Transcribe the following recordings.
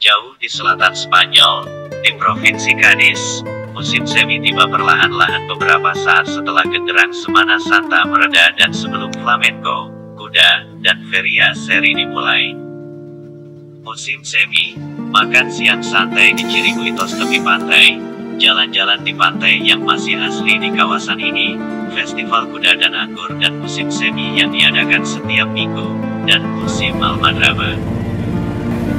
Jauh di selatan Spanyol, di Provinsi Cádiz, musim semi tiba perlahan-lahan beberapa saat setelah genderang Semana Santa mereda dan sebelum flamenco, kuda, dan feria seri dimulai. Musim semi, makan siang santai di Chiriguitos tepi pantai, jalan-jalan di pantai yang masih asli di kawasan ini, festival kuda dan anggur dan musim semi yang diadakan setiap minggu, dan musim Almadraba.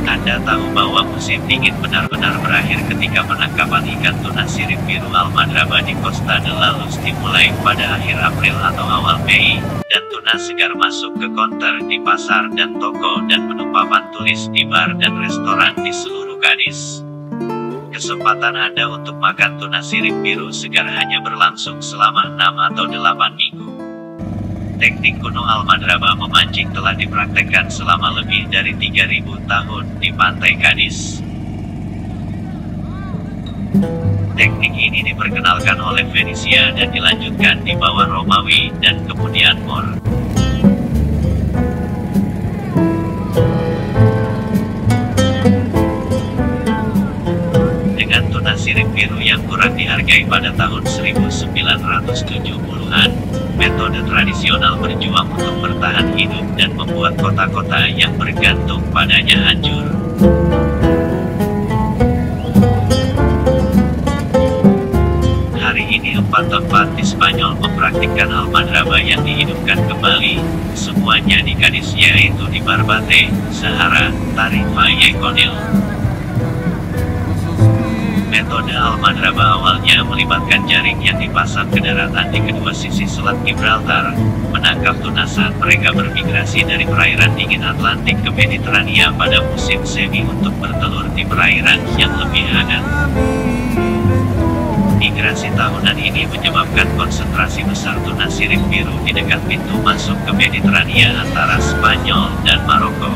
Anda tahu bahwa musim dingin benar-benar berakhir ketika penangkapan ikan tuna sirip biru Almadraba di Costa de la Luz dimulai pada akhir April atau awal Mei, dan tuna segar masuk ke konter di pasar dan toko dan menu papan tulis di bar dan restoran di seluruh Cádiz. Kesempatan Anda untuk makan tuna sirip biru segar hanya berlangsung selama 6 atau 8 minggu. Teknik kuno Almadraba memancing telah dipraktekkan selama lebih dari 3.000 tahun di pantai Cádiz. Teknik ini diperkenalkan oleh Fenisia dan dilanjutkan di bawah Romawi dan kemudian Moor. Dengan tuna sirip biru yang kurang dihargai pada tahun 1970-an, metode tradisional berjuang untuk bertahan hidup dan membuat kota-kota yang bergantung padanya hancur. Hari ini 4 tempat di Spanyol mempraktikkan Almadraba yang dihidupkan kembali, semuanya di Cádiz, yaitu di Barbate, Sahara, Tarifa y Conil. Metode Almadraba awalnya melibatkan jaring yang dipasang ke daratan di kedua sisi Selat Gibraltar, menangkap tuna saat mereka bermigrasi dari perairan dingin Atlantik ke Mediterania pada musim semi untuk bertelur di perairan yang lebih hangat. Migrasi tahunan ini menyebabkan konsentrasi besar tuna sirip biru di dekat pintu masuk ke Mediterania antara Spanyol dan Maroko.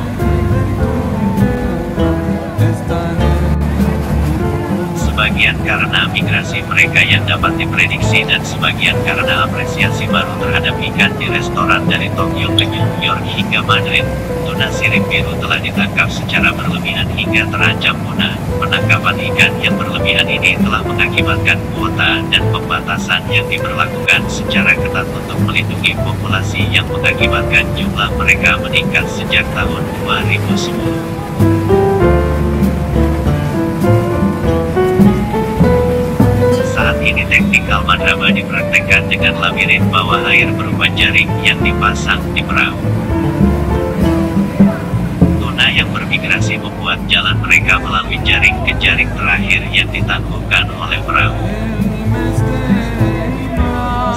Sebagian karena migrasi mereka yang dapat diprediksi dan sebagian karena apresiasi baru terhadap ikan di restoran dari Tokyo ke New York hingga Madrid, tuna sirip biru telah ditangkap secara berlebihan hingga terancam punah. Penangkapan ikan yang berlebihan ini telah mengakibatkan kuota dan pembatasan yang diberlakukan secara ketat untuk melindungi populasi yang mengakibatkan jumlah mereka meningkat sejak tahun 2010. Ini teknik Almadraba dipraktekkan dengan labirin bawah air berupa jaring yang dipasang di perahu. Tuna yang bermigrasi membuat jalan mereka melalui jaring ke jaring terakhir yang ditangguhkan oleh perahu.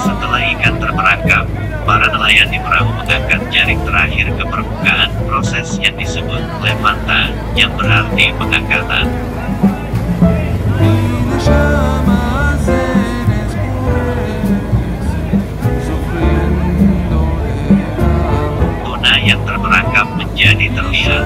Setelah ikan terperangkap, para nelayan di perahu mengangkat jaring terakhir ke permukaan, proses yang disebut levanta, yang berarti pengangkatan. Yang terperangkap menjadi terlihat.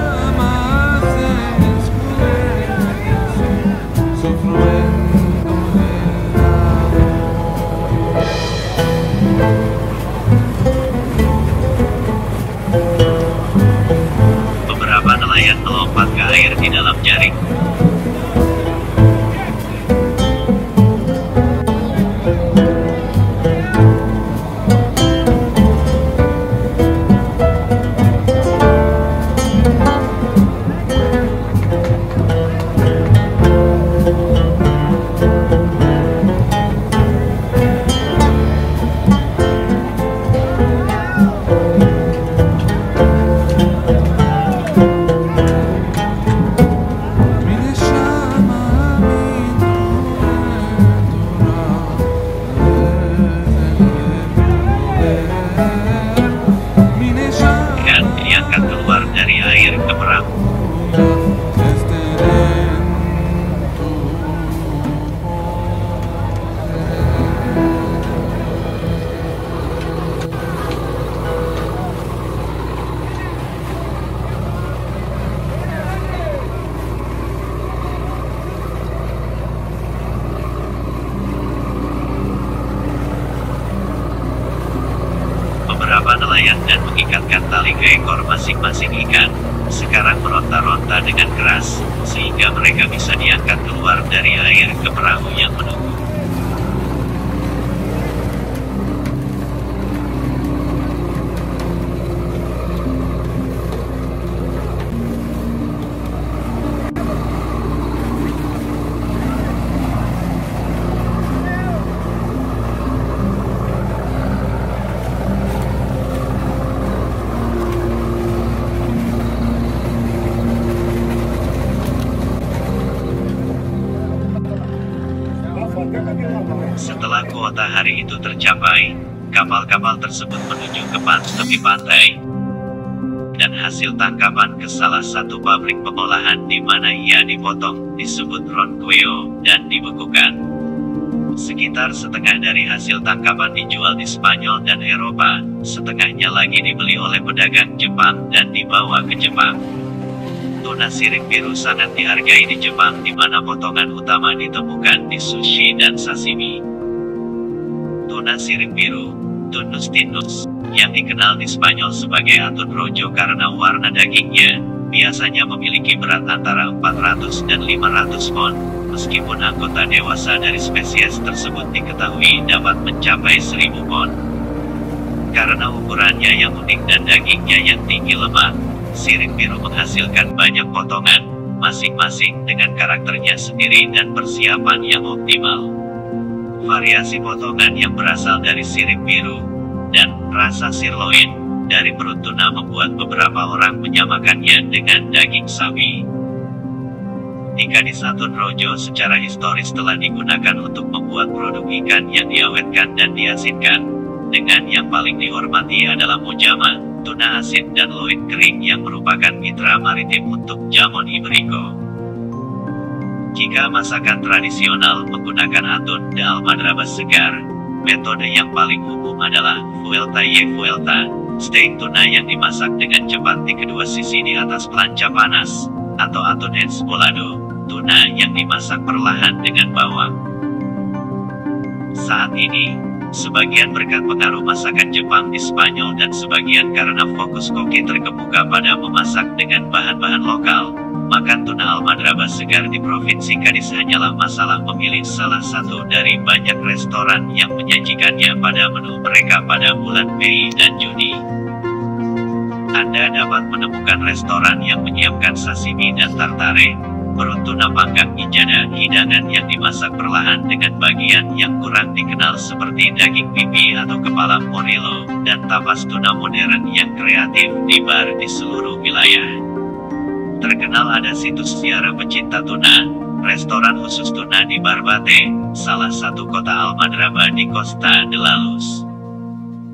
Beberapa nelayan melompat ke air di dalam jaring. beberapa nelayan dan mengikatkan tali ke ekor masing-masing ikan. sekarang meronta-ronta dengan keras, sehingga mereka bisa diangkat keluar dari air ke perahu yang menunggu. Setelah kuota hari itu tercapai, kapal-kapal tersebut menuju ke tepi pantai, dan hasil tangkapan ke salah satu pabrik pengolahan di mana ia dipotong, disebut ronqueo, dan dibekukan. Sekitar setengah dari hasil tangkapan dijual di Spanyol dan Eropa, setengahnya lagi dibeli oleh pedagang Jepang dan dibawa ke Jepang. Tuna sirip biru sangat dihargai di Jepang, di mana potongan utama ditemukan di sushi dan sashimi. Tuna sirip biru, Tunus tinus, yang dikenal di Spanyol sebagai atun rojo karena warna dagingnya, biasanya memiliki berat antara 400 dan 500 pon, meskipun anggota dewasa dari spesies tersebut diketahui dapat mencapai 1000 pon. Karena ukurannya yang unik dan dagingnya yang tinggi lemak, sirip biru menghasilkan banyak potongan, masing-masing dengan karakternya sendiri dan persiapan yang optimal. Variasi potongan yang berasal dari sirip biru, dan rasa sirloin, dari perut tuna membuat beberapa orang menyamakannya dengan daging sapi. Gadis atun rojo secara historis telah digunakan untuk membuat produk ikan yang diawetkan dan diasinkan, dengan yang paling dihormati adalah mojama, tuna asin dan loin kering yang merupakan mitra maritim untuk jamon iberico. Jika masakan tradisional menggunakan atun de almadraba segar, metode yang paling umum adalah vuelta y vuelta, steak tuna yang dimasak dengan cepat di kedua sisi di atas plancha panas, atau atun encebollado, tuna yang dimasak perlahan dengan bawang. Saat ini, sebagian berkat pengaruh masakan Jepang di Spanyol dan sebagian karena fokus koki terkemuka pada memasak dengan bahan-bahan lokal, makan tuna almadraba segar di Provinsi Cádiz hanyalah masalah memilih salah satu dari banyak restoran yang menyajikannya pada menu mereka pada bulan Mei dan Juni. Anda dapat menemukan restoran yang menyiapkan sashimi dan tartare, perut tuna panggang injada, hidangan yang dimasak perlahan dengan bagian yang kurang dikenal seperti daging pipi atau kepala morelo, dan tapas tuna modern yang kreatif di bar di seluruh wilayah. Terkenal ada situs ziarah pecinta tuna, restoran khusus tuna di Barbate, salah satu kota almadraba di Costa de la Luz.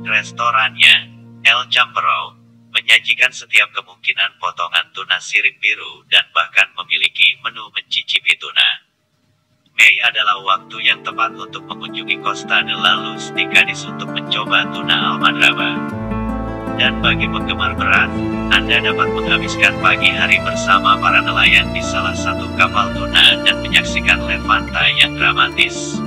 Restorannya, El Champero, menyajikan setiap kemungkinan potongan tuna sirip biru dan bahkan memiliki menu mencicipi tuna. Mei adalah waktu yang tepat untuk mengunjungi Costa de la Luz di Cádiz untuk mencoba tuna almadraba. Dan bagi penggemar berat, Anda dapat menghabiskan pagi hari bersama para nelayan di salah satu kapal tuna dan menyaksikan levanta yang dramatis.